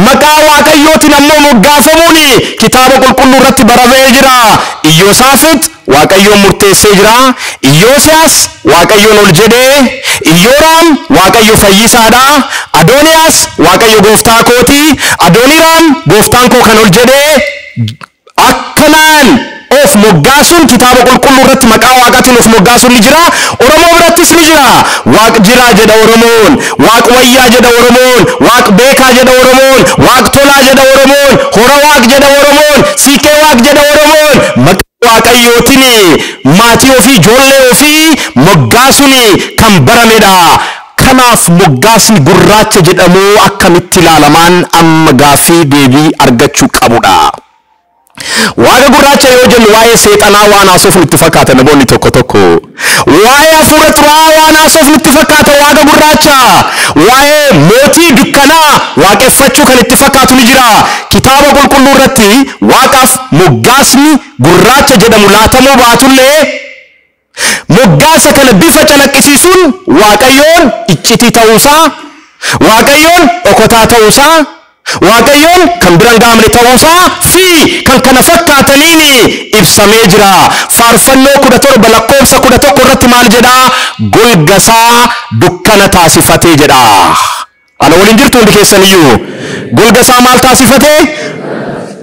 Maqaa Waaqayyootiin ammoo moggaafamuuni kitaaba qulqulluu irratti baramee jira. Iyyosaafit Waaqayyoon murteessee jira. Iyyoosiyaas Waaqayyoon ol jedhee, Iyyoraam Waaqayyo fayyisaadha. Adooniyaas Waaqayyo gooftaa kooti. Adooniraam gooftaan koo kan ol jedhee akkanaan of moggaasuun kitaaba qulqulluu irratti maqaa Waaqaatiin of moggaasuun ni jira. Oromoo birattis ni jira. Waaq jiraa jedha Oromoon, Waaq wayyaa jedha Oromoon, Waaq beekaa jedha Oromoon, Waaq tolaa jedha Oromoon, hora Waaq jedha Oromoon, siiqee Waaq jedha Oromoon. Maqaa Waaqayyootiin maatii ofii ijoollee ofii moggaasuun kan baramedha. Kanaaf moggaasni gurraacha jedhamu akkamitti ilaalamaan amma gaaffii deebii argachuu qabudha. Waaqa gurraacha yoo jennu waa'ee seexanaa waan haasofnu itti fakkaata namoonni tokko tokko. Waa'ee hafuura xuraa'aa waan haasofnu itti fakkaata waaqa gurraacha. Waa'ee mootii dukkanaa waaqeffachuu kan itti fakkaatu ni jira. Kitaaba qulqulluu irratti waaqaaf moggaasni gurraacha jedhamu laatamuu baatullee moggaasa kana bifa calaqqisiisuun Waaqayyoon iccitii ta'uusaa, Waaqayyoon dhokotaa ta'uusaa, Waaqayyoon kan biraan gaamne ta'uusaa fi kan kana fakkaataniin ibsamee jira. Faarfannoo 17 lakkoofsa 11 irratti maal jedha? Golgasaa dukkana taasifatee jedha. Ana waliin jirtu hundi keessaniyyuu golgasaa maal taasifatee?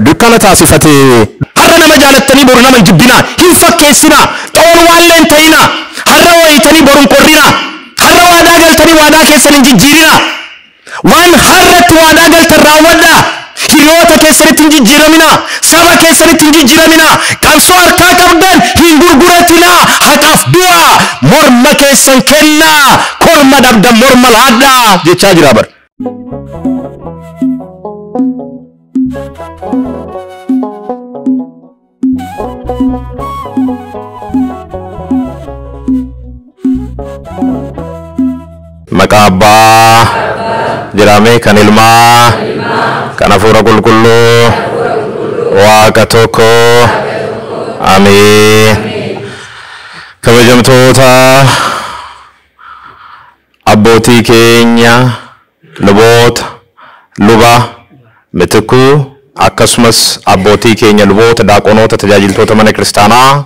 Dukkana taasifatee. Har'a nama jaalattanii boru nama jibbina, hin fakkeessina, xoon waallee hin ta'ina. Har'a wayitanii boru hin qorrina. Har'a waadaa galtanii waadaa keessan hin jijjiirina. Waan har'atti waadaa galtan raawwadha. Hiriyoota keessanitti hin jijjiiramina. Saba keessanitti hin jijjiiramina. Qabsoo harkaa qabdan hin gurguratina. Haqaaf du'a morma keessan kenna. Korma dhabdan morma laadha jechaa jira bar. Maqaa Abbaa jedhamee kan Ilmaa kan Hafuura Qulqulluu Waaqa tokko Ameen. Kabajamtoota abbootii keenya luboota luba Mitikuu akkasumas abbootii keenya luboota daaqonoota tajaajiltoota mana kiristaanaa,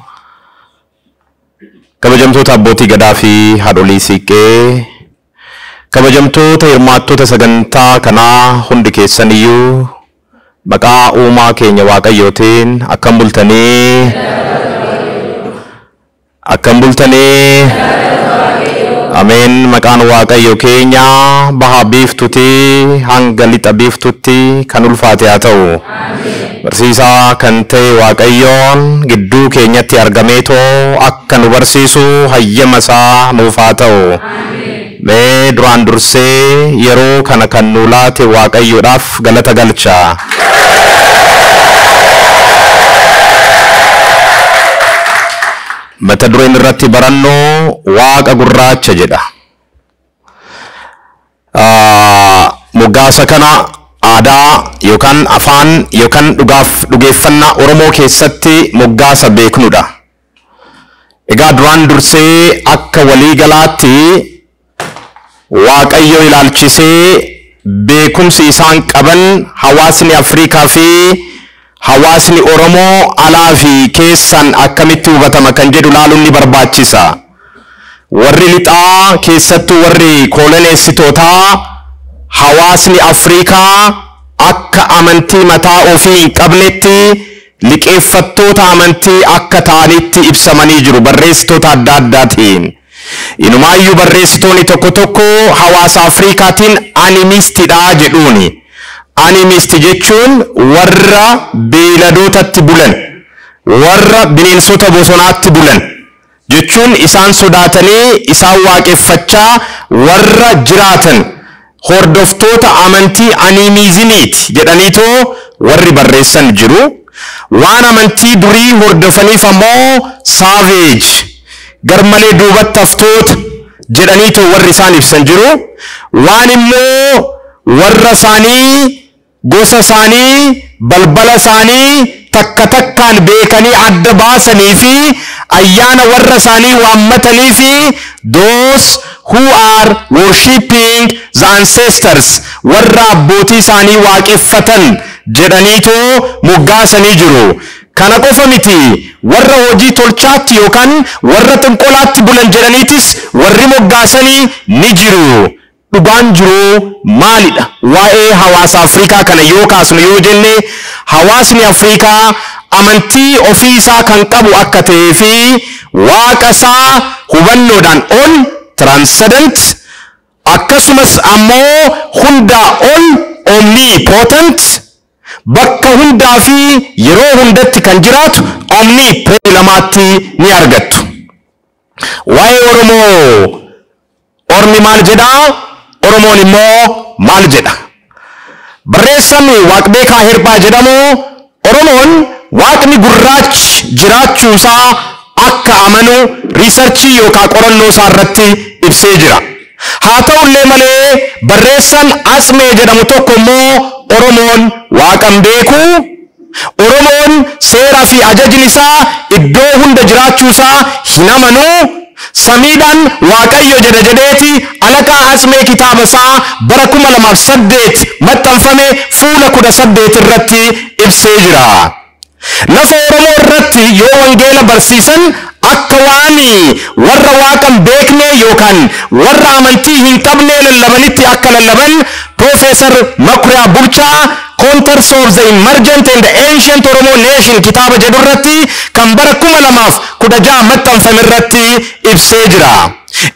kabajamtoota abbootii gadaa fi haadholii siiqqee, kabajamtoota hirmaattota sagantaa kanaa hundi keessaniyyuu maqaa uumaa keenya Waaqayyootiin akkam bultanii Ameen. Maqaan Waaqayyo keenya baha biiftuutii hanga lixa biiftuutti kan ulfaate haa ta'u. Barsiisaa kan ta'e Waaqayyoon gidduu keenyatti argameetoo akka nu barsiisu hayyama isaa nuuf haa ta'u. Mee duraan dursee yeroo kana kan nu laate Waaqayyoodhaaf galata galcha. Mata dureen irratti barannoo Waaqa gurraacha jedha. Moggaasa kana aadaa yookaan afaan yookaan dhugeeffannaa Oromoo keessatti moggaasa beeknudha. Egaa duraan dursee akka waliigalaatti Waaqayyo ilaalchisee beekumsi isaan qaban hawaasni Afrikaa fi hawaasni Oromoo alaa fi keessan akkamitti hubatama kan jedhu laaluun ni barbaachisa. Warri lixaa keessattuu warri koloneessitootaa hawaasni Afrikaa akka amantii mataa ofii hin qabnetti liqeeffattoota amantii akka ta'anitti ibsamanii jiru barreessitoota adda addaatiin. Inumaayyuu barreessitoonni tokko tokko hawaasa Afrikaatiin animistidha jedhuuni. Animisti jechuun warra beeyladootatti bulan, warra bineensota bosonaatti bulan jechuun isaan sodaatanii isaan waaqeffachaa warra jiraatan hordoftoota amantii animizimiiti jedhaniitoo warri barreessan jiru. Waan amantii durii hordofaniif ammoo savage garmalee duubatti haftoota jedhaniitoo warri isaan ibsan jiru. Waan immoo warra isaanii gosa isaanii balbala isaanii takka takkaan beekanii adda baasanii fi ayyaana warra isaanii waammatanii fi those who are worshiping the ancestors warra abbootii isaanii waaqeffatan jedhaniitu moggaasanii jiru. Kana qofa miti warra hojii tolchaatti yookaan warra xinqolaatti bulan jedhaniitis warri moggaasanii ni jiru. Dhugaan jiru maalidha? Waa'ee hawaasa Afrikaa kana yoo kaasnu yoo jenne hawaasni Afrikaa amantii ofii isaa kan qabu akka ta'ee fi waaqa isaa hubannoodhaan ol transcendent akkasumas ammoo hundaa ol omnipotent bakka hundaa fi yeroo hundatti kan jiraatu omnipresent lamaatti ni argattu. Waa'ee Oromoo ormi maal jedhaa? Oromoon immoo maal jedha? Barreessaan Waaqbeekaa Hirbaa jedhamu Oromoon waaqni gurraachi jiraachuu isaa akka amanu riisarchii yookaan qorannoo isaa irratti ibsee jira. Haa ta'ullee malee barreessaan Asmee jedhamu tokko immoo Oromoon waaqan beeku, Oromoon seeraa fi ajajni isaa iddoo hunda jiraachuu isaa hin amanu, samiidhaan waaqayyo jedha jedheeti alaqaa Asmee kitaaba isaa bara 2008 maxxanfame fuula 18 irratti ibsee jira. Lafa Oromoo irratti yoo wangeela barsiisan akka waan warra waaqan beekne yookaan warra amantii hin qabne lallabanitti akka lallaban Professor Makuriyaa Bulchaa Contours of the Emergent and Ancient Oromo Nation kitaaba jedhu irratti kan bara 2016 maxxanfame irratti ibsee jira.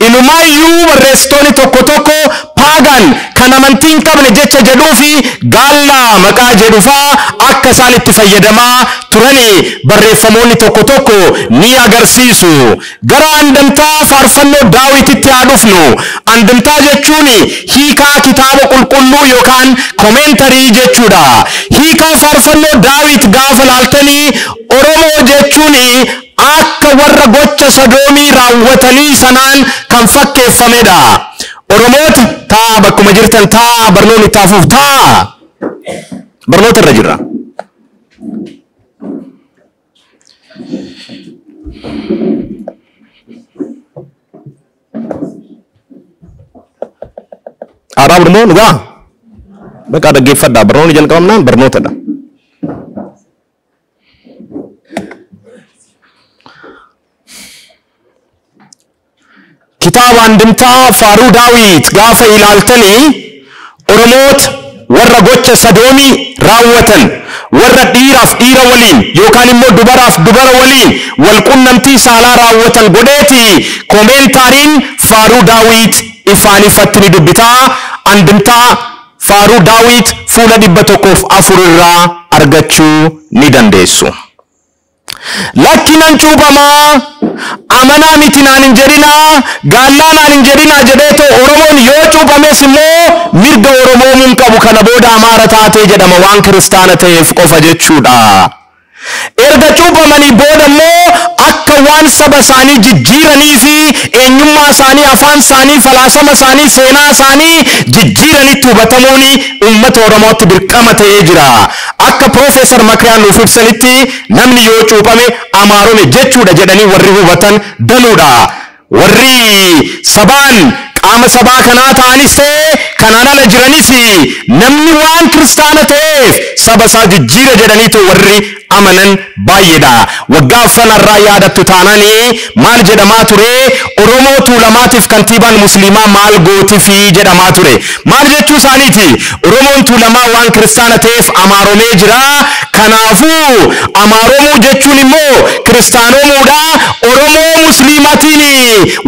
Inumaayyuu barreessitoonni tokko paagan kan amantii hin qabne jecha jedhuu fi gaallaa maqaa jedhu faa akka isaan itti fayyadamaa turani barreeffamoonni tokko ni agarsiisu. Gara andamtaa faarfannoo Daawititti haa dhufnu. Andamtaa jechuun hiikaa kitaaba qulqulluu yookaan koomentarii jechuudha. Hiikaa faarfannoo Daawit gaafa laaltanii Oromoo jechuun akka warra gocha Sodoomii raawwatanii sanaan kan fakkeeffamedha. Oromoota taa bakkuma jirtan taa barnoonni taafuuf taa barnoota irra jirra. Arab Oromoo nugaa bakka dhaggeeffadhaa barnoonni jalqabamnaan barnootadha. Kitaaba andimtaa faaruu Daawit gaafa ilaaltanii Oromoota warra gocha Sodoomii raawwatan warra dhiiraaf dhiira waliin yookaan immoo dubaraaf dubara waliin wal qunnamtii saalaa raawwatan godheeti koomentaariin faaruu Daawit ifaan ifatti ni dubbitaa. Andimtaa faaruu Daawit fuula 104 irraa argachuu ni dandeessu. Lakkinan cuubamaa amanaa miti naan hin jedhinaa gaallaa naan hin jedhinaa jedheeto Oromoon yoo cuubames immoo mirga Oromoomuun qabu kana booda Amaara taatee jedhama waan kiristaana ta'eef qofa jechuudha. Erga cuubamanii booda immoo akka waan saba isaanii jijjiiranii fi eenyummaa isaanii afaan isaanii falaasama isaanii seenaa isaanii jijjiiranitti hubatamuun uummata Oromootti dirqama ta'ee jira. Akka Professor Makuriyaa nuuf ibsanitti namni yoo cuubame Amaarome jechuudha jedhanii warri hubatan danuudha. Warri sabaan qaama sabaa kanaa ta'anis ta'e kanaan ala jiranis namni waan kiristaana ta'eef saba isaa jijjiira jedhaniitu warri amanan baay'eedha. Waggaa afranarraa yaadattu taananii maal jedhamaa ture? Oromoo Tuulamaatiif kantiibaan musliimaa maal gootifi jedhamaa ture. Maal jechuu isaaniiti? Oromoon Tuulamaa waan kiristaana ta'eef amaaromee jira. Kanaafuu amaaromuu jechuun immoo kiristaanomuudha. Oromoo musliimatiin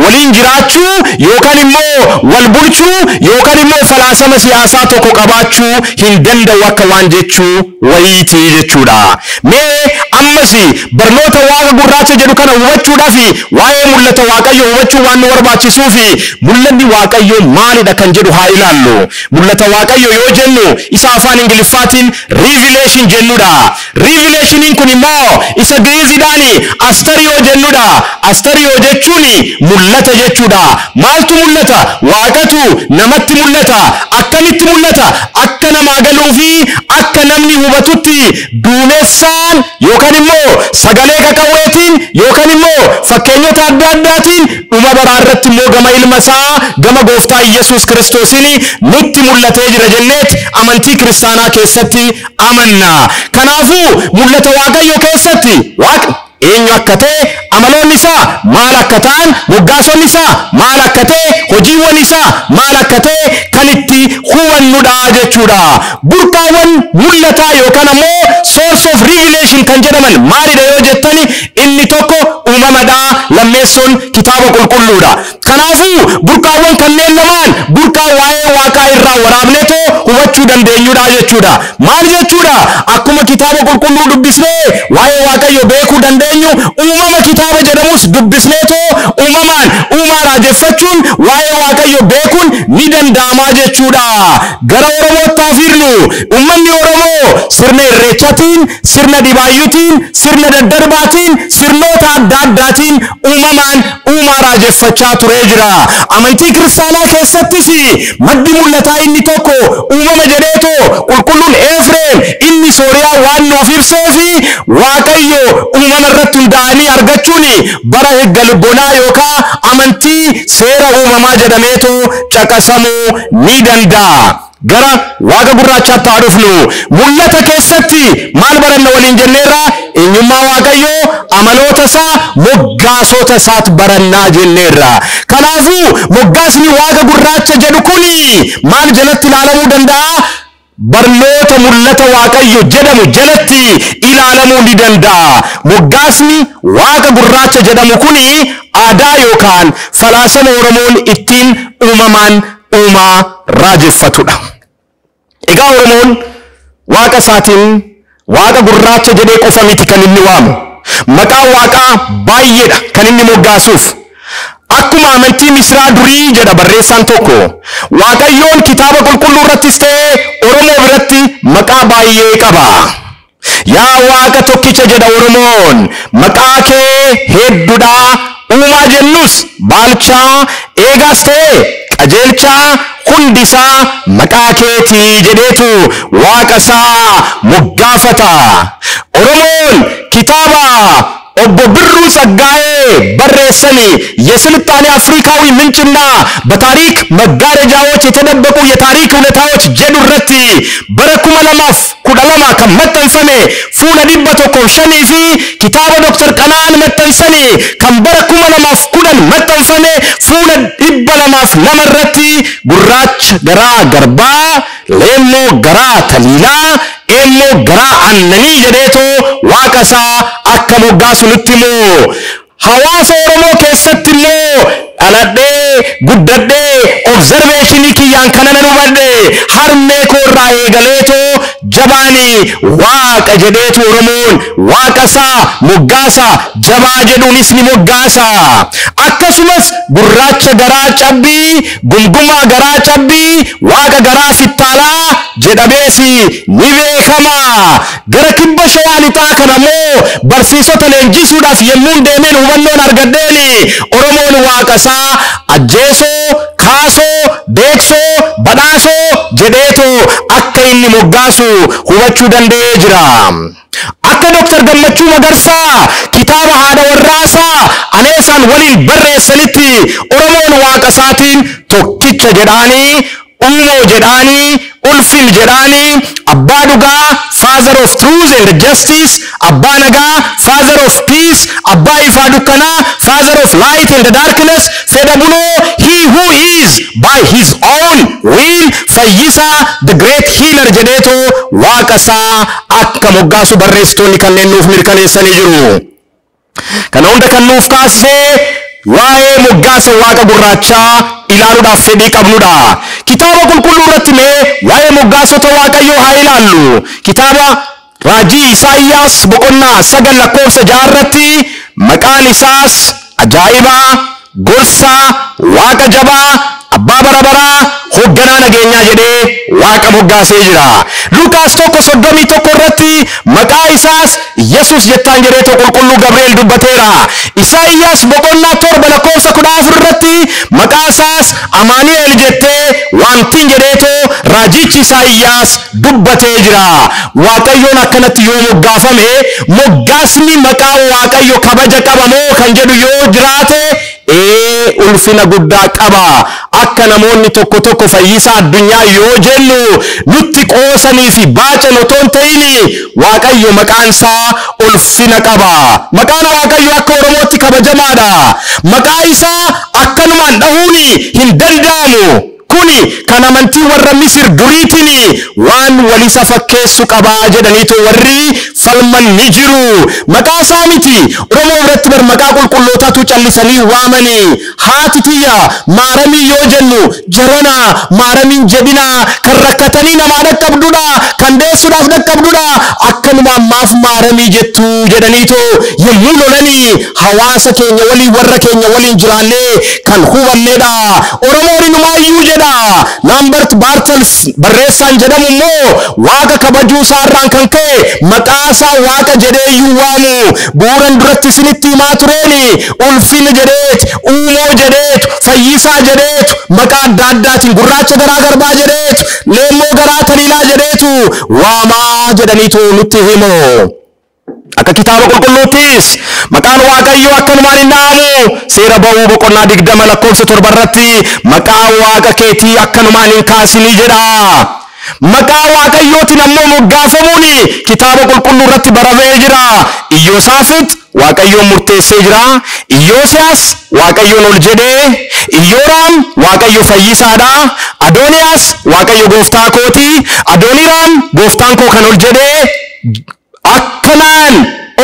waliin jiraachuu yookaan immoo wal bulchuu yookaan immoo falaasama siyaasaa tokko qabaachuu hin danda'u akka waan jechuu wayiiti jechuudha. Mee ammas barnoota waaqa gurraacha jedhu kana hubachuudhaaf waa'ee mul'ata waaqayyoo hubachuu waan nu barbaachisuufi mul'anni waaqayyoo maalidha kan jedhu haa ilaallu. Mul'ata waaqayyoo yoo jennu isa afaan Ingiliffaatiin revelation jennuudha. Revelationiin kun immoo isa Giriiziidhaani astariyoo jennuudha. Astariyoo jechuun mul'ata jechuudha. Maaltu mul'ata? Waaqatu namatti mul'ata. Akkamitti mul'ata? Akka namaa galuu fi akka namni hubatutti duumessaan yookaan immoo sagalee qaqawweetiin yookaan immoo fakkeenyota adda addaatiin dhuma baraa irratti immoo gama ilma isaa gama gooftaa Yesuus Kiristoosiin nutti mul'atee jira jenneet amantii kiristaanaa keessatti amanna. Kanaafuu mul'ata Waaqayyoo keessatti Waaqni eenyu akka ta'e, amaloonni isaa maal akka ta'an, moggaasonni isaa maal akka ta'e, hojiiwwan isaa maal akka ta'e kan itti hubannudha jechuudha. Burqaawwan mul'ataa yookaan ammoo source of revelation kan jedhaman maalidha yoo jettani inni tokko uumamadha, lammeessoon kitaaba qulqulluudha. Kanaafuu burqaawwan kanneen lamaan burqaa waa'ee Waaqaa irraa waraabneetoo hubachuu dandeenyudha jechuudha. Maal jechuudha? Akkuma kitaaba qulqulluu dubbisnee waa'ee Waaqayyoo beekuu dandeenyu uumama kitaaba jedhamus dubbisneetoo uumamaan uumaa raajeffachuun waa'ee Waaqayyoo beekuun ni danda'ama jechuudha. Gara Oromootti hafirnu uummanni Oromoo sirna irreechaatiin, sirna dhibaayyuutiin, sirna daddarbaatiin, sirnoota adda addaatiin uumamaan uumaa raajeffachaa turee jira. Amantii kiristaanaa keessattis maddi mul'ataa inni tokko uumama jedheetoo qulqulluun Efreem inni Sooriyaa waan nuuf ibsee fi Waaqayyo uumama irratti hundaa'anii argachuun bara eeggalubboonaa yookaan amantii seera uumamaa jedhameetoo caqasamuu ni danda'a. Gara Waaqa gurraachaatti haa dhufnu. Mul'ata keessatti maal baranna waliin jenneerra? Eenyummaa Waaqayyoo, amaloota isaa, moggaasota isaat barannaa jenneerra. Kanaafuu moggaasni Waaqa gurraacha jedhu kuni maal jalatti ilaalamuu danda'a? Barnoota mul'ata Waaqayyo jedhamu jalatti ilaalamuu ni danda'a. Moggaasni Waaqa gurraacha jedhamu kuni aadaa yookaan falaasama Oromoon ittiin uumamaan uumaa raajeffatudha. Egaa Oromoon Waaqa isaatiin Waaqa gurraacha jedhee qofa miti kan inni waamu. Maqaan Waaqaa baay'eedha kan inni moggaasuuf. Akkuma amantii Misraa durii jedha barreessaan tokko, Waaqayyoon kitaaba qulqulluu irrattis ta'ee Oromoo biratti maqaa baay'ee qaba. Yaa Waaqa tokkicha jedha Oromoon, maqaa kee hedduudha. Uumaa jennus baalchaa, eegaas ta'ee qajeelchaa hundisaa maqaa keetii jedheetu Waaqa isaa moggaafata. Oromoon kitaaba obbo Birruu Tsaggaa'ee barreessani የስልጣኔ አፍሪካዊ ምንጭና በታሪክ መጋረጃዎች የተደበቁ የታሪክ እውነታዎች ጀዱረቲ በረኩመ ለማፍ ኩዳለማ ከመተንፈሜ ፉለ ዲበቶ ኮሸኒ ፊ ኪታበ ዶክተር ቀናን መተንሰኒ ከበረኩመ ለማፍ ኩዳን መተንፈሜ ፉለ ዲበለማፍ ለመረቲ ጉራች ገራ ገርባ ሌሞ ገራ ተሊላ ኤሞ ገራ አነኒ ጀዴቶ ዋቀሳ አከ ሞጋሱ ንትሞ hawaasa Oromoo keessatti immoo aladhee guddadhee observeeshinii kiyyaan kana nan hubadhe harmee koorraa eegaleetoo jabaani Waaqa jedheetu Oromoon Waaqa isaa moggaasa jabaa jedhuunis ni moggaasa. Akkasumas gurraacha garaa cabbii, gungumaa garaa cabbii, Waaqa garaa fittaalaa jedhameesi ni beekama. Gara kibba shawaa lixaa kanammoo barsiisota leenjisuudhaaf yemmuu deemeen hubannoon argadheeni Oromoon Waaqa isaa ajjeesoo, kaasoo, beeksoo, badhaasoo jedheetoo akka inni moggaasu hubachuu danda'ee jira. Akka Dr. Gammachuu Magarsaa kitaaba haadha warraasaa Aneesaan waliin barreessanitti Oromoon Waaqa isaatiin tokkicha jedhaanii, uumoo jedhaanii, ulfin jedhaanii, abbaa dhugaa, father of truth and justice, abbaa nagaa, father of peace, abbaa ifaa dukkanaa, father of light and darkness, fedha buloo, he who is by his own will fayyisaa the great healer jedheetoo Waaqa isaa akka moggaasu barreessitoonni kanneen nuuf mirkaneessanii jiru. Kana hunda kan nuuf kaasisee waa'ee moggaasa Waaqa gurraachaa ilaaluudhaaf fedhii qabnudha. Kitaaba qulqulluu irratti mee waa'ee moggaasota Waaqayyoo haa ilaallu. Kitaaba raajii Isaayyaas boqonnaa 9 lakkoofsa 6 irratti maqaan isaas ajaa'ibaa, gorsaa, Waaqa jabaa, abbaa bara baraa, hoogganaa nageenyaa jedhee waaqa moggaasee jira. Luqaas 1:31 irratti maqaa isaas Yesuus jettaan jedhee qulqulluu Gabri'eel dubbateera. Isaayyaas 7:14 irratti maqaa isaas Amaanu'eel jettee waamtiin jedheetoo raajichi Isaayyaas dubbatee jira. Waaqayyoon akkanatti yoo moggaafame moggaasni maqaa Waaqayyo kabaja qabamoo kan jedhu yoo jiraate ulfina guddaa qaba. Akka namoonni tokko fayyisaa addunyaa yoo jennu nutti qoosanii fi baachan otoo hin ta'in Waaqayyo maqaan isaa ulfina qaba. Maqaan Waaqayyo akka Oromootti kabajamaadha. Maqaa isaa akkanumaan dhahuun hin danda'amu. Kuni kan amantii warra Misir duriitiin waan walisa fakkeessu qabaa jedhaniitu warri falman ni jiru. Maqaa isaa miti Oromoo biratti bar maqaa qulqullootatu callisanii waamanii. Haati tiyya maaramii yoo jennu jarana maaramiin jedhina kan rakkatanii namaa dhaqqabdudha kan deessuudhaaf dhaqqabdudha akkanumaan maaf maaramii jettu jedhaniitu yommuu lolanii hawaasa keenya waliin warra keenya waliin jiraannee kan hubanneedha. Oromoon inumaayyuu jedha. Lambert Bartels barreessaan jedhamu immoo waaqa kabajuu isaarraan kan ka'e maqaa isaa waaqa jedhee iyyuu waamu. Bu'uuran duratti isinitti himaa tureeni ulfina jedheet uumoo jedheet fayyisaa jedheet maqaa adda addaatiin gurraacha garaa garbaa jedheet leemmoo garaa taliilaa jedheetu waamaa jedhaniitu nutti himu. Akka kitaaba qulqulluuttis maqaan Waaqayyoo akkanumaan hin dhaamu. Seera ba'uu boqonnaa 20:7 irratti maqaa waaqa keetii akkanumaan hin kaasinii jedha. Maqaa Waaqayyootiin ammoo moggaafamuun kitaaba qulqulluu irratti baramee jira. Iyyosaafit Waaqayyoon murteessee jira. Iyyoosiyaas Waaqayyoon ol jedhee. Iyyoraam Waaqayyo fayyisaadha. Adooniyaas Waaqayyo gooftaa kooti. Adooniraam gooftaan koo kan ol jedhee akkanaan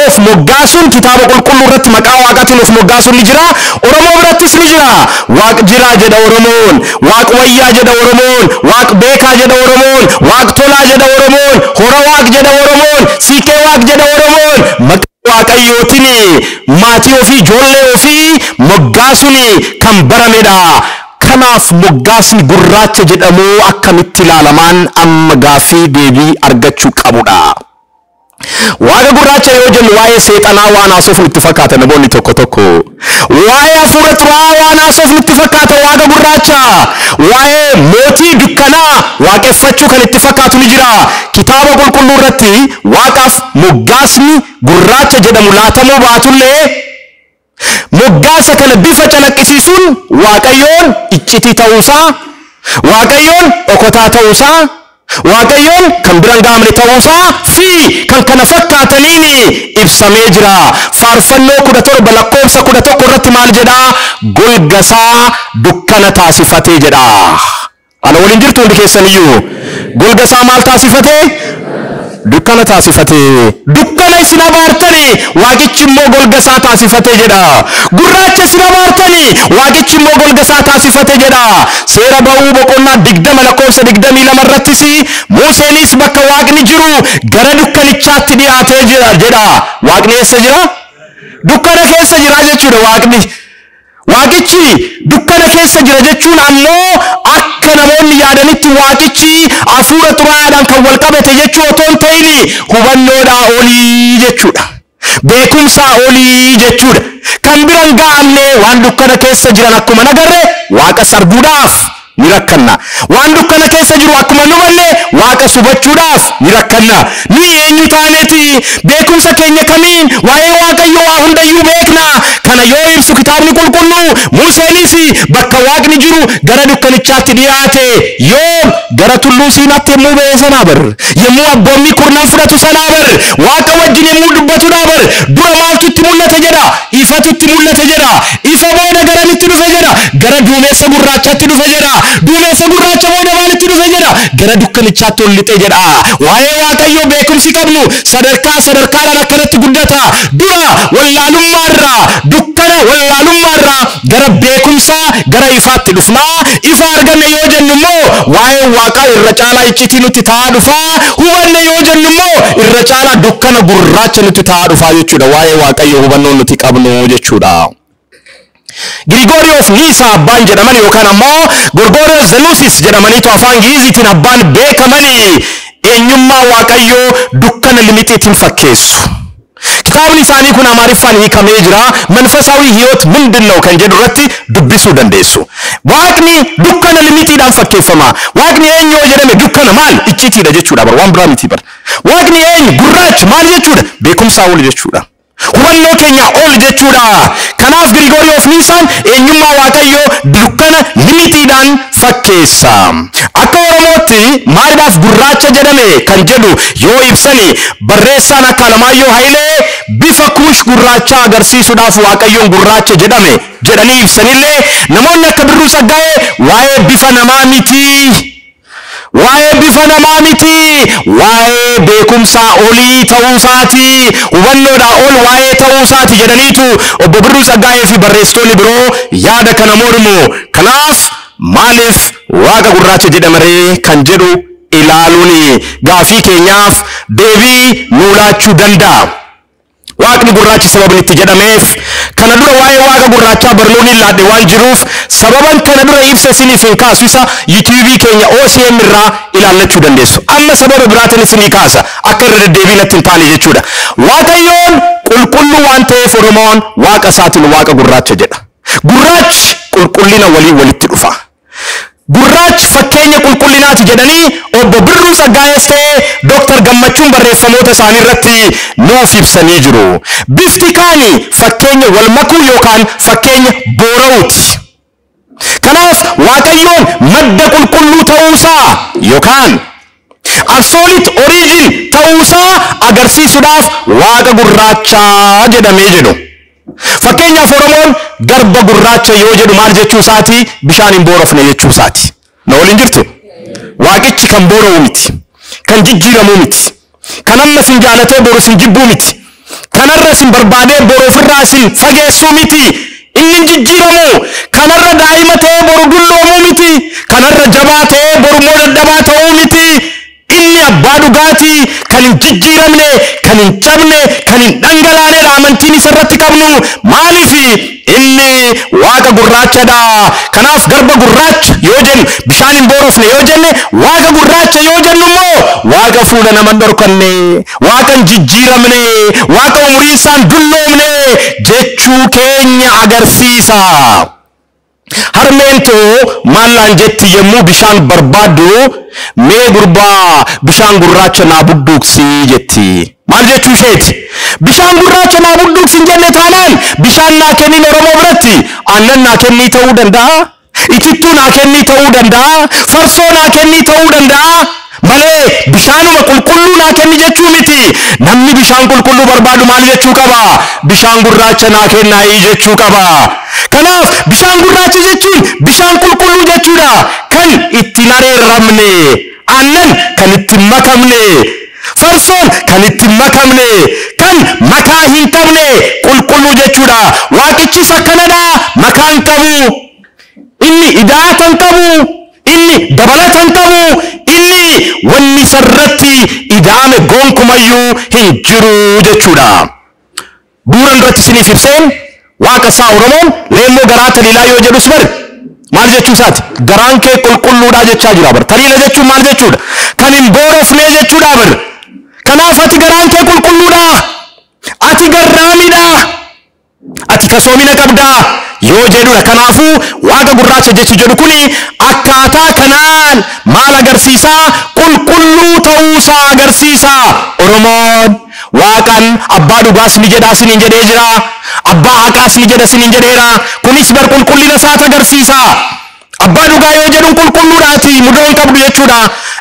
of moggaasuun kitaaba qulqulluu irratti maqaa waaqatiin of moggaasuun ni jira. Oromoo birattis ni jira. Waaq jiraa jedha Oromoon. Waaq wayyaa jedha Oromoon. Waaq beekaa jedha Oromoon. Waaq tolaa jedha Oromoon. Hora waaq jedha Oromoon. Siiqee waaq jedha Oromoon. Maqaa Waaqayyootiin maatii ofii ijoollee ofii moggaasuun kan baramedha. Kanaaf moggaasni gurraacha jedhamu akkamitti ilaalamaan amma gaaffii deebii argachuu qabudha. Waaqa gurraacha yoo jennu waa'ee seexanaa waan haasoof nutti fakkaata namoonni tokko. Waa'ee hafuura xuraa'aa waan haasoof nutti fakkaata waaqa gurraacha. Waa'ee mootii dukkanaa waaqeffachuu kan itti fakkaatu ni jira. Kitaaba qulqulluu irratti waaqaaf moggaasni gurraacha jedhamu laatamuu baatullee moggaasa kana bifa calaqqisiisuun Waaqayyoon iccitii ta'uusaa, Waaqayyoon okotaa ta'uusaa, Waaqayyoon kan biraan gaamne ta'uusaa fi kan kana fakkaataniin ibsamee jira. Faarfannoo 17:11 irratti maal jedha? Golgasaa dukkana taasifatee jedha. Ana waliin jirtu hundi keessaniyyuu golgasaa maal taasifatee? Dukkana taasifatee. Dukkana isin abaartanii waaqichi immoo golgasaa taasifatee jedha. Gurraacha isin abaartanii waaqichi immoo golgasaa taasifatee jedha. Seera ba'uu boqonnaa 20:22 irrattis Museenis bakka waaqni jiru gara dukkanichaatti dhiyaatee jira jedha. Waaqni eessa jira? Dukkana keessa jira jechuudha waaqni. Waaqichi dukkana keessa jira jechuun ammoo akka namoonni yaadanitti waaqichi hafuura xuraa'aadhaan kan wal qabate jechuu otoo hin ta'in hubannoodhaa olii jechuudha. Beekumsaa olii jechuudha. Kan biraan gaamne waan dukkana keessa jiran akkuma nagarre waaqa arguudhaaf ni rakkanna. Waan dukkana keessa jiru akkuma nubanne waaqa hubachuudhaaf ni rakkanna. Ni eenyu taaneeti beekumsa keenya kamiin waa'ee Waaqayyoo waa hundayyuu beekna. Kana yoo ibsu kitaabni qulqulluu Museenis bakka waaqni jiru gara dukkanichaatti dhiyaate yoo gara tulluu Siinaatti yommuu ba'e sanaa bar yommuu abboonni kurnan fudhatu sanaa bar waaqa wajjin yommuu dubbatudha bar dura maaltu itti mul'ate jedha? Ifatu itti mul'ate jedha. Ifa booda garamitti dhufe jedha? Gara duumessa gurraachaatti dhufe jedha. Duumessa gurraacha booda maalitti dhufe jedha? Gara dukkanichaatti ol lixee jedha. Waa'ee Waaqayyoo beekumsi qabnu sadarkaadhaan akkanatti guddata. Dura wallaalummaarraa dukkana wallaalummaarraa gara beekumsaa gara ifaatti dhufnaa. Ifa arganne yoo jennu immoo waa'ee Waaqaa irra caalaa iccitii nutti ta'aa dhufaa. Hubanne yoo jennu immoo irra caalaa dukkana gurraacha nutti ta'aa dhufaa jechuudha. Waa'ee Waaqayyoo hubannoo nuti qabnu jechuudha. Grigory of Nyssa abbaan jedhaman yookaan ammoo Gorgorios Zenusis jedhamaniitu afaan Ingiliziitiin abbaan beekamanii eenyummaa waaqayyoo dukkana limitiitiin fakkeessu. Kitaabni isaanii kun Amaariffaan hiikamee jira. Manfasawi hiyyoot ምንድነው kan jedhu irratti dubbisuu dandeessu. Waaqni dukkana limitiidhaan fakkeeffama. Waaqni eenyu jedhame dukkana maal iccitiidha jechuudha bar waan biraa miti bar. Waaqni eenyu gurraacha maal jechuudha beekumsaa ol jechuudha. Hubannoo keenya ol jechuudha. Kanaaf Grigory of Nyssaan eenyummaa waaqayyoo dukkana limitiidhaan fakkeessa. Akka Oromootti maaliidhaaf gurraacha jedhame kan jedhu yoo ibsani barreessaan akka Alamaayyoo Hayilee bifa kuush gurraacha agarsiisuudhaaf waaqayyoon gurraacha jedhame jedhanii ibsanillee namoonni akka Birruu Saggaa'ee waa'ee bifa namaa miti. Waa'ee bifa namaa miti. Waa'ee beekumsaa olii ta'uusaati. Hubannoodhaa ol waa'ee ta'uusaati jedhaniitu obbo Birruu Saggaa'ee fi barreessitoonni biroo yaada kana mormu. Kanaaf maaliif waaqa gurraacha jedhamaree kan jedhu ilaaluuni gaafii keenyaaf deebii nuu laachuu danda'a. Waaqni gurraachi sababni itti jedhameef kana dura waa'ee waaqa gurraachaa barnoon ilaallee waan jiruuf sababan kana dura ibsa isiniif hin kaasu isa YouTube keenya OCM irraa ilaallachuu dandeessu. Amma sababa biraatiin isinii kaasa akka irra deddeebiin natti hin taane jechuudha. Waaqayyoon qulqulluu waan ta'eef Oromoon waaqa isaatiin waaqa gurraacha jedha. Gurraachi qulqullina waliin walitti dhufa. Gurraachi fakkeenya qulqullinaati jedhanii obbo Birruu Saggaa'ees ta'ee Dr. Gammachuun barreeffamoota isaanii irratti nuuf ibsanii jiru. Bifti kaani fakkeenya wal makuu yookaan fakkeenya boora'uuti. Kanaaf waaqayyoon madda qulqulluu ta'uusaa yookaan absolute origin ta'uusaa agarsiisuudhaaf waaqa gurraachaa jedhamee jedhu. Fakkeenyaaf Oromoon garba gurraacha yoo jedhu maal jechuu isaati? Bishaan hin boorofne jechuu isaati. Na waliin jirtu? Waaqichi kan boora'u miti. Kan jijjiiramu miti. Kan amma sin jaalatee boru sin jibbuu miti. Kanarra sin barbaadee boru ofirraa sin fageessuu miti. Inni jijjiiramu. Kanarra daa'ima ta'ee boru dulloomuu miti. Kanarra jabaa ta'ee boru moo dadhabaa ta'uu miti. Inni abbaa dhugaatii kan hin jijjiiramne, kan hin cabne, kan hin dhangalaane amantiin isarratti qabnu maaliif inni waaqa gurraachadha. Kanaaf garba gurraacha yoo jennu bishaan hin boorofne yoo jenne waaqa gurraacha yoo jennu immoo waaqa fuula nama dhorkanne, waaqa hin jijjiiramne, waaqa umurii isaan dulloomne jechuu keenya agarsiisa. Harmeentu maallaan jetti yemmuu bishaan barbaaddu mee gurbaa bishaan gurraacha naa budduuqsii jetti. Maal jechuu isheeti? Bishaan gurraacha naa budduuqsi hin jenne taanaan bishaan naa kenniin Oromoo biratti aannan naa kennii ta'uu danda'a. Itittuu naa kennii ta'uu danda'a. Farsoo naa kennii ta'uu danda'a. Malee bishaanuma qulqulluu naa kenni jechuu miti. Namni bishaan qulqulluu barbaadu maal jechuu qaba? Bishaan gurraacha naa kennaayii jechuu qaba. Kanaaf bishaan gurraacha jechuun bishaan qulqulluu jechuudha. Kan itti nareerramne, aannan kan itti makamne, farsoon kan itti makamne, kan makaa hin qabne qulqulluu jechuudha. Waaqichis akkanadha, makaa hin qabu. Inni idaata hin qabu. Inni dabalata hin qabu. Inni wanni sarratti idaame gonkumayyuu hin jiru jechuudha. Bu'uura irratti isiniif ibseen waaqa isaa Oromoon leemmoo garaa taliilaa yoo jedhus bar maal jechuu isaati? Garaan kee qulqulluudha jechaa jira bar. Taliila jechuun maal jechuudha? Kan hin boorofne jechuudha bar. Kanaaf ati garaan kee qulqulluudha. Ati garraamidha. Ati kasoomina qabda yoo jedhudha. Kanaafuu waaqa gurraacha jechi jedhu kuni akkaataa kanaan maal agarsiisa? Qulqulluu ta'uusaa agarsiisa. Oromoon waaqan abbaa dhugaas ni jedhaa siniin jedhee jira. Abbaa haqaas ni jedha siniin jedheera. Kunis bar qulqullina isaati agarsiisa. Abbaa dhugaa yoo jedhu qulqulluudhaati mudoon qabdu jechuudha.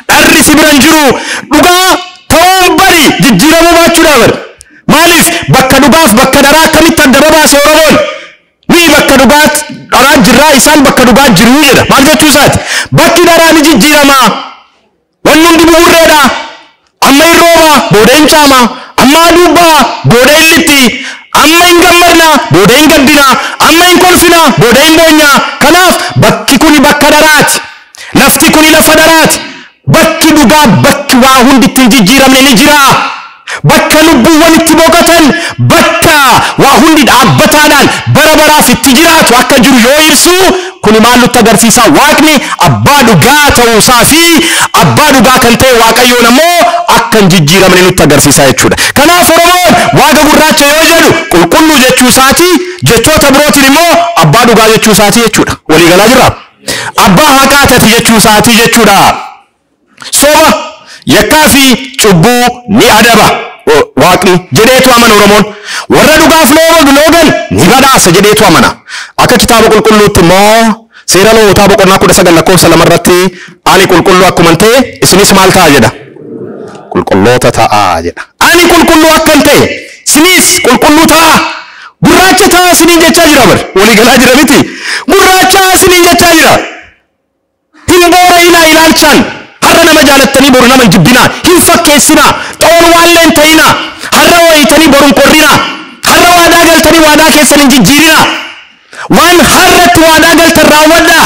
Dharri si biran jiru dhugaa ta'uun bari jijjiiramuu baachuudha bar. Maaliif bakka dhugaaf bakka daraa akkamitti adda babaase Oromoon? Ni bakka dhugaat dharaa jirraa isaan bakka dhugaa jiru jedha. Maal jechuu isaati? Bakki daraa ni jijjiirama. Wanni hundi bu'uureedha. Amma hin rooba booda hin caama. Amma aduubba booda hin lixxi. Amma hin gammadna booda hin gaddina. Amma hin kolfina booda hin boonya. Kanaaf bakki kuni bakka daraati. Lafti kuni lafa daraati. Bakki dhugaa bakki waa hundi ittiin jijjiiramne ni jira. Bakka lubbuuwwan itti boqotan bakka waa hundi inni dhaabbataadhaan bara baraaf itti jiraatu akka jiru yoo ibsu kun maal nutti agarsiisa waaqni abbaa dhugaa ta'uusaa fi abbaa dhugaa kan ta'e waaqayyoon ammoo akka hin jijjiiramne nutti agarsiisa jechuudha. Kanaaf Oromoon waaqa gurraacha yoo jedhu qulqulluu jechuu isaati, jechoota birootiin immoo abbaa dhugaa jechuu isaati jechuudha. Walii galaa jirra? Abbaa haqaatati jechuu isaati jechuudha. Soba yakkaa fi cubbuu ni adaba waaqni jedheetu amana Oromoon. Warra dhugaaf loogan ni badhaasa jedheetu amana. Akka kitaaba qulqulluutti immoo seera lootaa boqonnaa 19 lakkoofsa 2 irratti ani qulqulluu akkuma ta'e isinis maal ta'a jedha? Qulqulloota ta'a jedha. Ani qulqulluu akkan ta'e isinis qulqulluu ta'a. Gurraacha ta'a isiniin jechaa jira bar. Walii galaa jira miti. Gurraacha isiniin jechaa jira. Hin boora'inaa ilaalchaan. Har'a nama jaalattanii boru nama hin jibbinaa. Hin fakkeessinaa. Xoon waallee hin ta'inaa. Har'a wayitanii boru hin qorrinaa. Har'a waadaa galtanii waadaa keessan hin jijjiirinaa. Waan har'atti waadaa galtan raawwadhaa.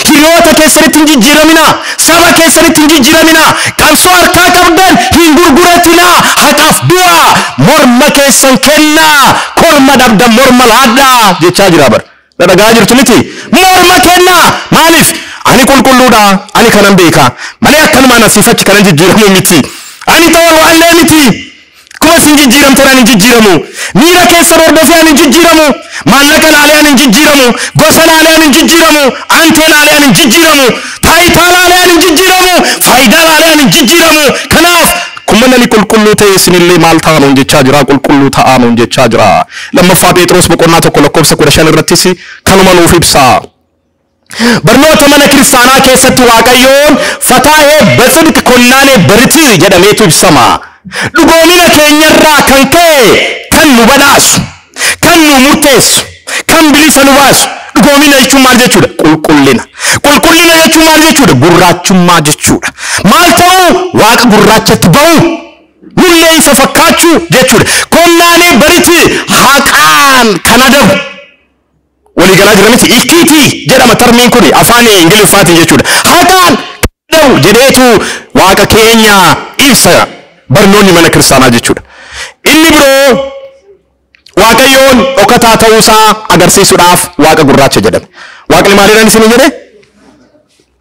Hiriyoota keessanitti hin jijjiiraminaa. Saba keessanitti hin jijjiiraminaa. Qabsoo harkaa qabdan hin gurguratinaa. Haqaaf du'aa. Morma keessan kennaa. Korma dhabdan morma laadhaa jechaa jira bar. Dhagahaa jirtu miti. Morma kennaa. Maaliif? Ani qulqulluudha. Ani kanan beeka. Malee akkanumaan asiifachi kanan jijjiiramu miti. Ani ta'uu waallee miti. Kuma sin jijjiiramte ani jijjiiramu. Miira keessan hordofee ani jijjiiramu. Maallaqa laalee ani jijjiiramu. Gosa laalee ani jijjiiramu. Antee laalee ani jijjiiramu. Taayitaa laalee ani jijjiiramu. Faayidaa laalee ani jijjiiramu. Kanaaf kuma nani qulqulluu ta'e isinillee maal ta'anuun jechaa jira? Qulqulluu ta'anuun jechaa jira. Lammaffaa Phexros boqonnaa 1 lakkoofsa 15 irrattis kanuma nuuf ibsa. Barnoota mana kiristaanaa keessatti waaqayyoon fataa'ee basidq konnaanee bariti jedhameetu ibsama. Dhugoomina keenyarraa kan ka'e kan nu badhaasu, kan nu murteessu, kan bilisa nu baasu. Dhugoomina jechuun maal jechuudha? Qulqullina. Qulqullina jechuun maal jechuudha? Gurraachummaa jechuudha. Maal ta'uu? Waaqa gurraachatti ba'u. Nullee isa fakkaachuu jechuudha. Konnaanee bariti haqaan kan adabu. Walii galaa jira miti. Ikiitii jedhama tarmiin kun afaan Ingiliffaatiin jechuudha. Haqaan adabu jedheetu waaqa keenya ibsa. Barnoonni mana kiristaanaa jechuudha. Inni biroo waaqayyoon dhokataa ta'uusaa agarsiisuudhaaf waaqa gurraacha jedhame. Waaqni maaliidhaan isin jedhe?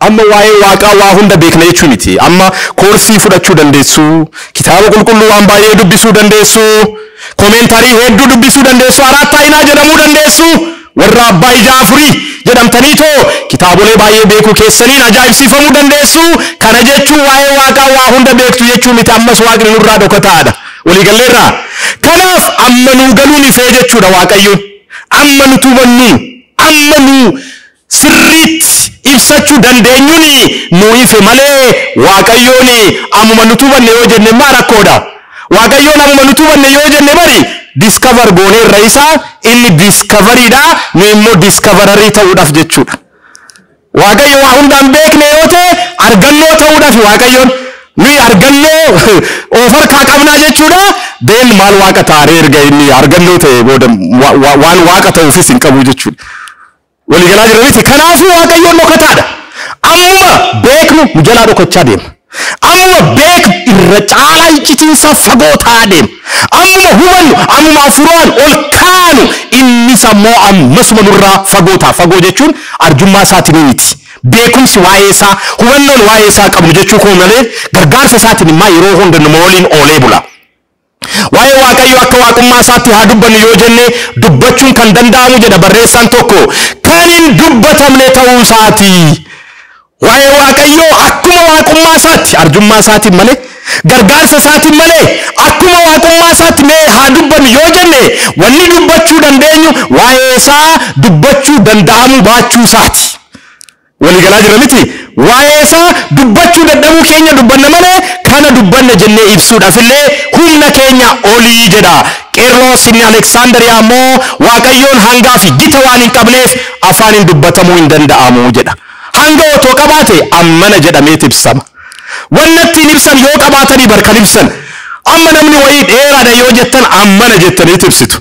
Amma waa'ee waaqaa waa hunda beekna jechuu miti. Amma koorsii fudhachuu dandeessu, kitaaba qulqulluu waan baay'ee dubbisuu dandeessu, koomentarii hedduu dubbisuu dandeessu, arattaayinaa jedhamuu dandeessu. Warra abbaa ijaa afurii jedhamtaniitoo kitaabolee baay'ee beekuu keessaniin ajaa'ibsiifamuu dandeessu. Kana jechuun waa'ee waaqaa waa hunda beektu jechuu miti. Ammas waaqni nurraa dhokataadha. Walii galleerraa. Kanaaf amma nuu galuun ifee jechuudha waaqayyoon. Amma nu tubannu, amma nu sirriitti ibsachuu dandeenyuun nu ife malee waaqayyoon ammuma nu tubanne yoo jenne maa rakkoodha? Waaqayyoon ammuma nu tubanne yoo jenne bari discover goonee irra isaa inni discoveriidha. Nu immoo discoverarii ta'uudhaaf jechuudha. Waaqayyo waa hundaan beekne yoo ta'e argannoo ta'uudhaaf waaqayyoon nuyi argannoo of harkaa qabnaa jechuudha. Deen maal waaqa taaree erga inni argannoo ta'e booda waan waaqa ta'uufis hin qabu jechuudha. Walii galaa jira miti. Kanaafuu waaqayyoon dhokataadha. Ammuma beeknu nu jalaa dhokachaa deema. Ammuma beeknu irra caalaa iccitiinsa fagoo ta'aa deema. Ammuma hubannu, ammuma afuraan ol kaanu innis ammoo ammasuma nurraa fagoo ta'a. Fagoo jechuun arjummaa isaatiin miti. Beekumsi waa'ee isaa, hubannoon waa'ee isaa qabnu jechuu koo malee gargaarsa isaatiin immoo yeroo hunda nama waliin oolee bula. Waa'ee waaqayyo akka waaqummaa isaatti haa dubbannu yoo jenne dubbachuun kan danda'amu jedha barreessaan tokko. Kan hin dubbatamne ta'uu isaati. Waa'ee waaqayyo akkuma waaqummaa isaatti arjummaa isaatiin malee gargaarsa isaatiin malee akkuma waaqummaa isaatti mee haa dubbannu yoo jenne wanni dubbachuu dandeenyu waa'ee isaa dubbachuu danda'amu baachuu isaati. Walii galaa jira miti. Waa'ee isaa dubbachuu dadhabuu keenya dubbanna malee kana dubbanna jennee ibsuudhaafillee humna keenya olii jedha. Qeerroos inni Aleksaandariyaa ammoo waaqayyoon hangaa fi gita waan hin qabneef afaaniin dubbatamuu hin danda'amu jedha. Hanga otoo qabaate ammana jedhameet ibsama. Wannattiin ibsan yoo qabaatanii barkan ibsan. Amma namni wayii dheeraadha yoo jettan ammana jettaniit ibsitu.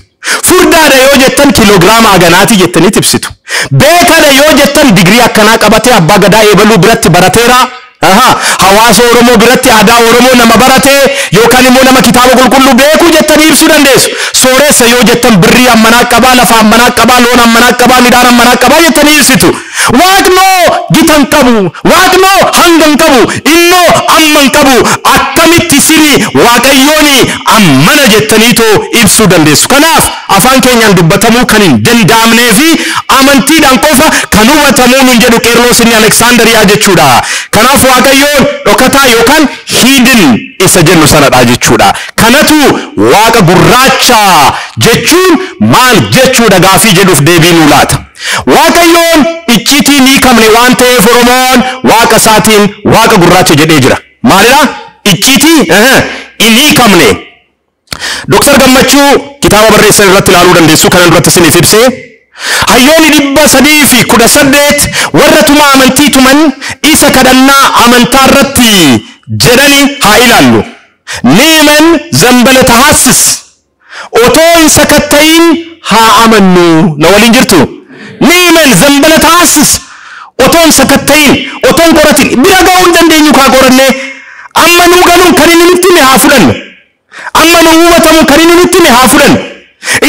Furdaadha yoo jettan kiloogiraama aganaati jettaniit ibsitu. Beekaadha yoo jettan digrii akkanaa qabatee abbaa gadaa eebaluu biratti barateera hawaasa Oromoo biratti aadaa Oromoo nama barate yookaan immoo nama kitaaba qulqulluu beeku jettanii ibsuu dandeessu. Sooressa yoo jettan birrii ammanaa qabaa, lafa ammanaa qabaa, loon ammanaa qabaa, midhaan ammanaa qabaa jettanii ibsitu. Waaqnoo gitan qabu, waaqnoo hangan qabu, innoo amman qabu. Akkamitti isin Waaqayyoon ammana jettaniitoo ibsuu dandeessu. Kanaaf afaan keenyaan dubbatamuu kan hin danda'amnee fi amantiidhaan qofa kan hubatamuu nun jedhu Qeerloos inni Aleksaandariyaa jechuudha. Kanaaf Waaqayyoon dhokataa yookaan hidden isa jennu sanadha jechuudha. Kanatu Waaqa gurraacha jechuun maal jechuudha gaafii jedhuuf deebii nuu laata. Waaqayyoon iccitii ni qabne waan ta'eef Oromoon Waaqa isaatiin Waaqa gurraacha jedhee jira. Maalidha? Iccitii ni qabne. Dr. Gammachuu kitaaba barreessan irratti ilaaluu dandeessu kanan duratti isiniif ibsee. Hayyoonni 318 warra tuma amantii tuman isa kadhannaa amantaa irratti jedhani haa ilaallu. Niiman zambalata haassis otoo hin sakatta'iin haa amannu. Na waliin jirtu? Niiman zambalata haassis otoo hin sakatta'iin otoo hin qoratin bira ga'uu hin dandeenyu kaa qorannee amma nuu galuun kan inni nutti hime haa fudhannu. Amma nuu hubatamu kan inni nutti hime haa fudhannu.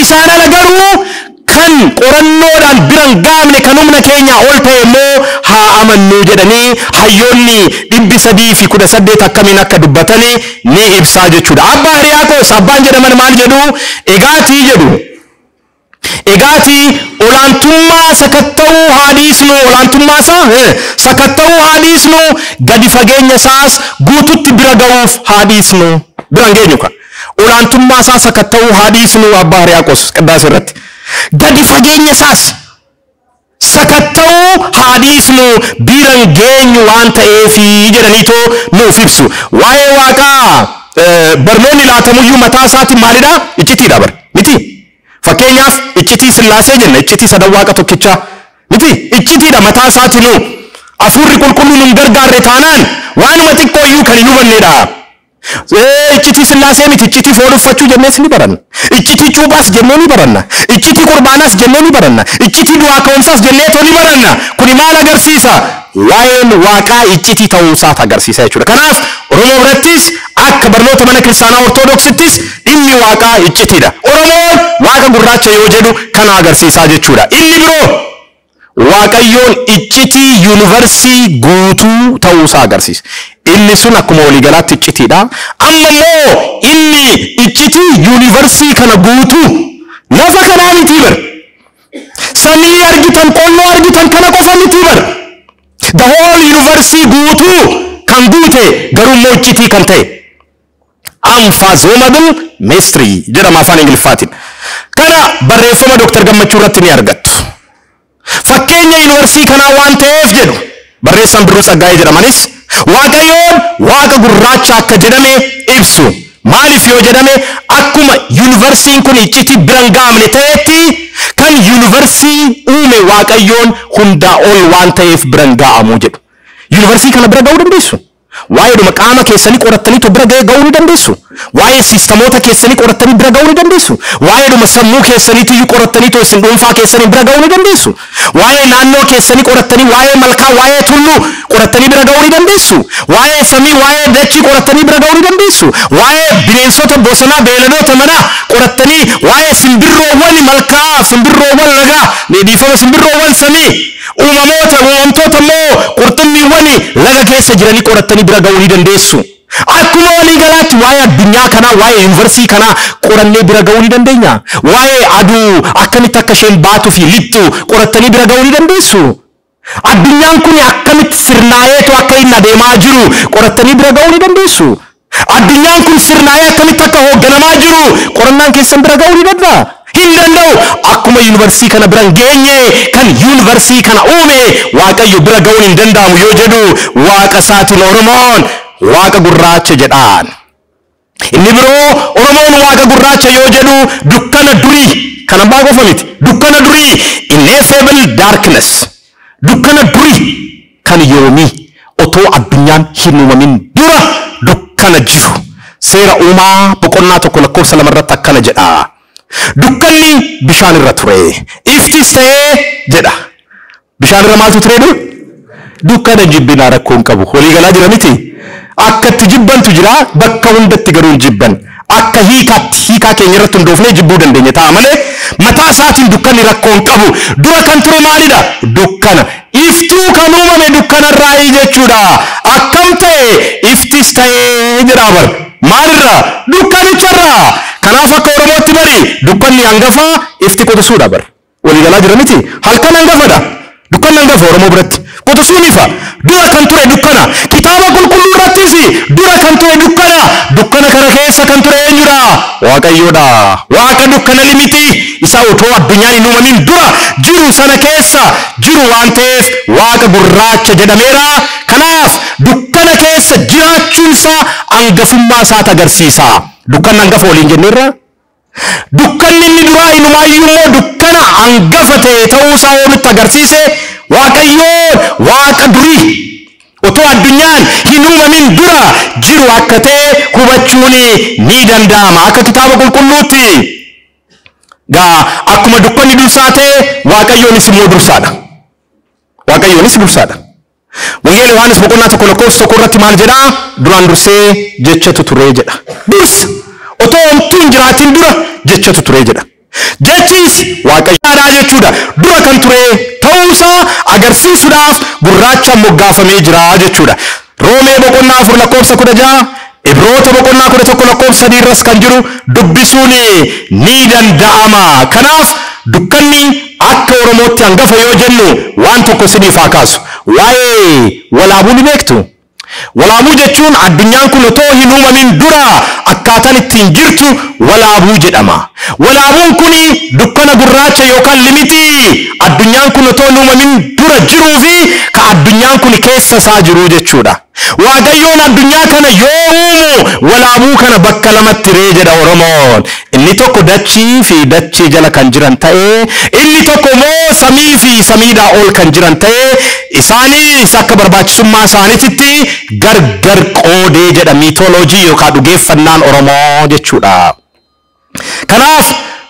Isaan ala garuu kan qorannoodhaan biran gaamne kan humna keenya ol ta'e immoo haa amannu jedhanii hayyoonni 318 akkamiin akka dubbatanii ni ibsaa jechuudha. Abbaa Hiriyaaqoos abbaan jedhaman maal jedhu? Egaatii jedhu. Egaatii olaantummaa sakatta'uu haa dhiisnu, olaantummaa isaa sakatta'uu haa dhiisnu, gadi fageenya isaas guututti bira ga'uuf haa dhiisnu. Biraan geenyu kan olaantummaa isaa sakatta'uu haa dhiisnu abbaa Hiriyaaqoos qaddaas irratti. Gadi fageenya isaas sakatta'uu haa dhiisnu biran geenyu waan ta'eefi jedhaniitoo nuuf ibsu. Waa'ee Waaqaa barnoonni laatamuyyuu mataa isaatiin maalidha? Iccitiidha bar miti. Fakkeenyaaf iccitii Sillaasee jenna, iccitii sadan Waaqa tokkichaa miti. Iccitiidha mataa isaatiinuu. Hafuurri qulqulluun nun gargaarre taanaan waanuma xiqqooyyuu kan hin hubannedha. Iccitii Sillaasee miti, iccitii foon uffachuu jennees ni baranna. Iccitii cuuphaas jennee ni baranna. Iccitii qurbaanaas jennee ni baranna. Iccitii du'aa ka'umsaas jenneetoo ni baranna. Kuni maal agarsiisa? Waa'een Waaqaa iccitii ta'uusaat agarsiisa jechuudha. Kanaaf Oromoo birattis akka barnoota mana kiristaanaa Ortodoksittis dhimmi Waaqaa iccitiidha. Oromoon Waaqa gurraacha yoo jedhu kana agarsiisaa jechuudha. Inni biroo Waaqayyoon iccitii yuunivarsii guutuu ta'uusaa agarsiisa. Inni sun akkuma waliigalaatti iccitiidha. Amma immoo inni iccitii yuunivarsii kana guutuu lafa kanaa miti bar. Samii argitan, qolloo argitan kana qofa miti bar. The whole universe guutuu kan guute garuu immoo iccitii kan ta'e. Unfathomable mystery jedhama afaan Ingiliffaatiin. Kana barreeffama Dr. Gammachuu irratti ni argattu. Fakkeenya yuunivarsii kanaa waan ta'eef jedhu barreessaan Birruu Tsaggaayee jedhamanis Waaqayyoon Waaqa gurraacha akka jedhame ibsu. Maaliif yoo jedhame akkuma yuunivarsiin kun iccitii biran gaamne ta'etti kan yuunivarsii uume Waaqayyoon hundaa ol waan ta'eef biran ga'amu jedhu. Yuunivarsii kana bira ga'uu dandeessu. Waa'ee dhuma qaama keessanii qorattanii to bira ga'uu ni dandeessu. Waa'ee siistamoota keessanii qorattanii bira ga'uu ni dandeessu. Waa'ee dhuma sammuu keessaniitu qorattanii to isin dhuunfaa keessanii bira ga'uu ni dandeessu. Waa'ee naannoo keessanii qorattanii waa'ee malkaa, waa'ee tulluu qorattanii bira ga'uu ni dandeessu. Waa'ee samii, waa'ee dachii qorattanii bira ga'uu ni dandeessu. Waa'ee bineensota bosonaa, beeyladoota manaa qorattanii waa'ee simbirroowwan malkaa, simbirroowwan lagaa, dhiifama simbirroowwan samii, uumamtoota immoo qurxummiiwwan laga keessa jiranii qorattanii bira ga'uu ni dandeessu. Akkuma waliigalaatti waa'ee addunyaa kanaa, waa'ee yuunivarsii kanaa qorannee bira ga'uu ni dandeenya. Waa'ee aduu akkamitti akka isheen baatuu fi lixxu qorattanii bira ga'uu ni dandeessu. Addunyaan kun akkamitti sirnaa'eetu akka inni adeemaa jiru qorattanii bira ga'uu ni dandeessu. Addunyaan kun sirnaa'ee akkamitti akka hoogganamaa jiru qorannaan keessan bira ga'uu ni danda'a. Hin danda'u. Akkuma yuunivarsii kana biran geenye kan yuunivarsii kana uume Waaqayyo bira ga'uun hin danda'amu yoo jedhu Waaqa isaatiin Oromoon Waaqa gurraacha jedhaan. Inni biroo Oromoon Waaqa gurraacha yoo jedhu dukkana durii kan abbaa qofa miti. Dukkana durii ineffable darkness. Dukkana durii kan yoomii otoo addunyaan hin uumamin dura dukkana jiru. Seera uumaa boqonnaa 1 lakkoofsa 2 irratti akkana jedha. Dukkanni bishaan irra ture. Iftis ta'ee jedha. Bishaan irra maaltu ture? dukkana jibbina rakkoon qabu walii galaa jira miti akkatti jibbantu jira bakka hundatti garuu jibban akka hiikaa keenya irratti hundoofnee jibbuu dandeenya ta'a malee mataa isaatiin dukkanni rakkoon qabu dura kan ture maalidha dukkana iftuu kan uumame dukkanarraa jechuudha akkam ta'e iftis ta'ee jira bar maalirraa dukkanicharraa kanaaf akka oromootti bari dukkanni hangafa ifti qotusuudha bar walii galaa jira miti halkan hangafadha dukkanni hangafa oromoo biratti qotusuun ifa dura kan ture dukkana kitaaba qulqulluu irrattis dura kan ture dukkana kana keessa kan ture eenyudha waaqayyoodha waaqa dukkana limiti isa utoo addunyaan hin uumamin dura jiru sana keessa jiru waan ta'eef waaqa gurraacha jedhameera kanaaf dukkana keessa jiraachuun isaa hangafummaa isaa agarsiisa dukkanni hangafa waliin jenneerra dukkanni inni duraa inumaayyuu immoo dukkana hangafa ta'e ta'uu isaa walitti agarsiise waaqayyoon waaqa durii otoo addunyaan hin uumamin dura jiru akka ta'e hubachuun ni danda'ama akka kitaaba qulqulluutti gaa akkuma dukkanni dursaa ta'e waaqayyoonis immoo dursaadha wangeela Yohaannis boqonnaa 1:1 irratti maal jedha duraan dursee jechatu ture jedha dursa otoo homtuu hin jiraatin dura jechatu ture jedha jechis waaqayyoodha jechuudha dura kan ture ta'uusaa agarsiisuudhaaf gurraacha moggaafamee jira jechuudha roomee boqonnaa 4:16 ibroota boqonnaa 11:3 irras kan jiru dubbisuun ni danda'ama kanaaf dukkanni akka oromootti hangafa yoo jennu waan tokko siniif haa kaasu waa'ee walaabuu ni beektu walaabuu jechuun addunyaan kun otoo hin uumamin dura akkaataan ittiin jirtu walaabuu jedhama walaabuun kun dukkana gurraacha yookaan limiti addunyaan kun otoo hin uumamin dura jiruu fi ka addunyaan kun keessa isaa jiru jechuudha waaqayyoon addunyaa kana yoo uumu walaabuu kana bakka lamatti ree jedha oromoon inni tokko dachii fi dachii jala kan jiran ta'e inni tokko immoo samii fi samiidhaa ol kan jiran ta'e isaanis akka barbaachisummaa isaaniitti gargar qoodee jedha miitooloojii yookaan dhugeeffannaan oromoo jechuudha kanaaf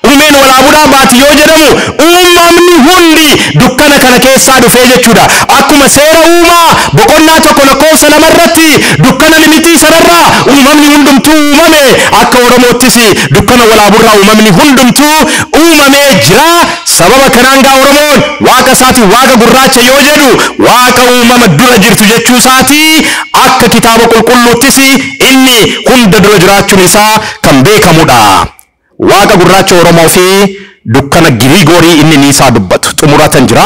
uumeen walaabuudhaan baati yoo jedhamu uumamni hundi dukkana kana keessaa dhufee jechuudha akkuma seera uumaa boqonnaa 1:2 irratti dukkana limitii sanarraa uumamni hundumtuu uumame akka oromoottis dukkana walaaburraa uumamni hundumtuu uumamee jira sababa kanaan gaa oromoon waaqa isaati waaqa gurraacha yoo jedhu waaqa uumama dura jirtu jechuu isaati akka kitaaba qulqulluuttis inni hunda dura jiraachuun isaa kan beekamudha waaqa gurraacha oromoo fi dukkana Giriigoorii inni niisaa dubbatu xumuratan jira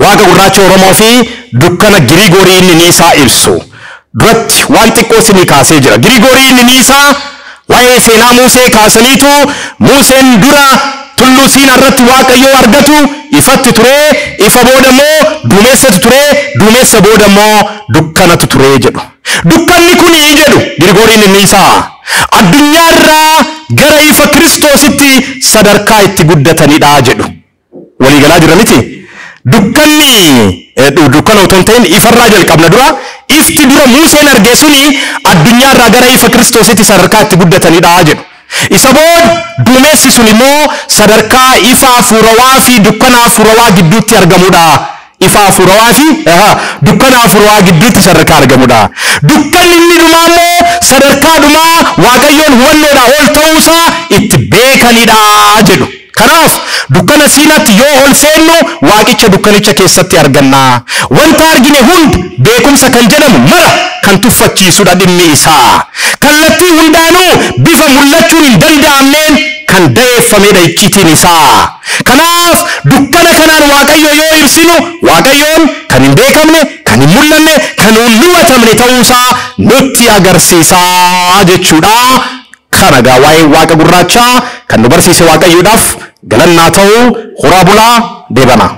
waaqa gurraacha oromoo fi dukkana Giriigoorii inni niisaa ibsu duratti waan xiqqoo isinii kaasee jira Giriigoorii inni niisaa waa'ee seenaa Musee kaasaniitu Museen dura tulluu Siinaa irratti waaqayyoo argatu ifatti ture ifa booda immoo duumessatu ture duumessa booda immoo dukkanatu ture jedhu dukkanni kun jedhu Giriigoorii inni niisaa addunyaarraa gara ifa Kiristoositti sadarkaa itti guddatanidha jedhu walii galaa jira miti dukkanni dukkana otoo hin ta'in ifarraa jalqabna dura ifti dura Museen arge suni addunyaarraa gara ifa Kiristoositti sadarkaa itti guddatanidha jedhu isa booda duumessi sun immoo sadarkaa ifa hafuurawaa fi dukkana hafuurawaa gidduutti argamudha ifa hafuurawaa fi dukkana hafuurawaa gidduutti sadarkaa argamudha dukkanni inni dhumaa immoo sadarkaa dhumaa waaqayyoon hubannoodhaa ol ta'uusaa itti beekanidha jedhu kanaaf dukkana Siinaatti yoo ol seennu waaqicha dukkanicha keessatti arganna wanta argine hunda beekumsa kan jedhamu mara kan tuffachiisudha dhimmi isaa kallattii hundaanuu bifa mul'achuun hin danda'amneen kan da'eeffamedha icciitiin isaa kanaaf dukkana kanaan waaqayyo yoo ibsinu waaqayyoon kan hin beekamne kan hin mul'anne kan hin hubatamne ta'uusaa nutti agarsiisaa jechuudha kana gaa waa'ee waaqa gurraachaa kan nu barsiise waaqayyoodhaaf galannaa ta'u horaa bulaa deebana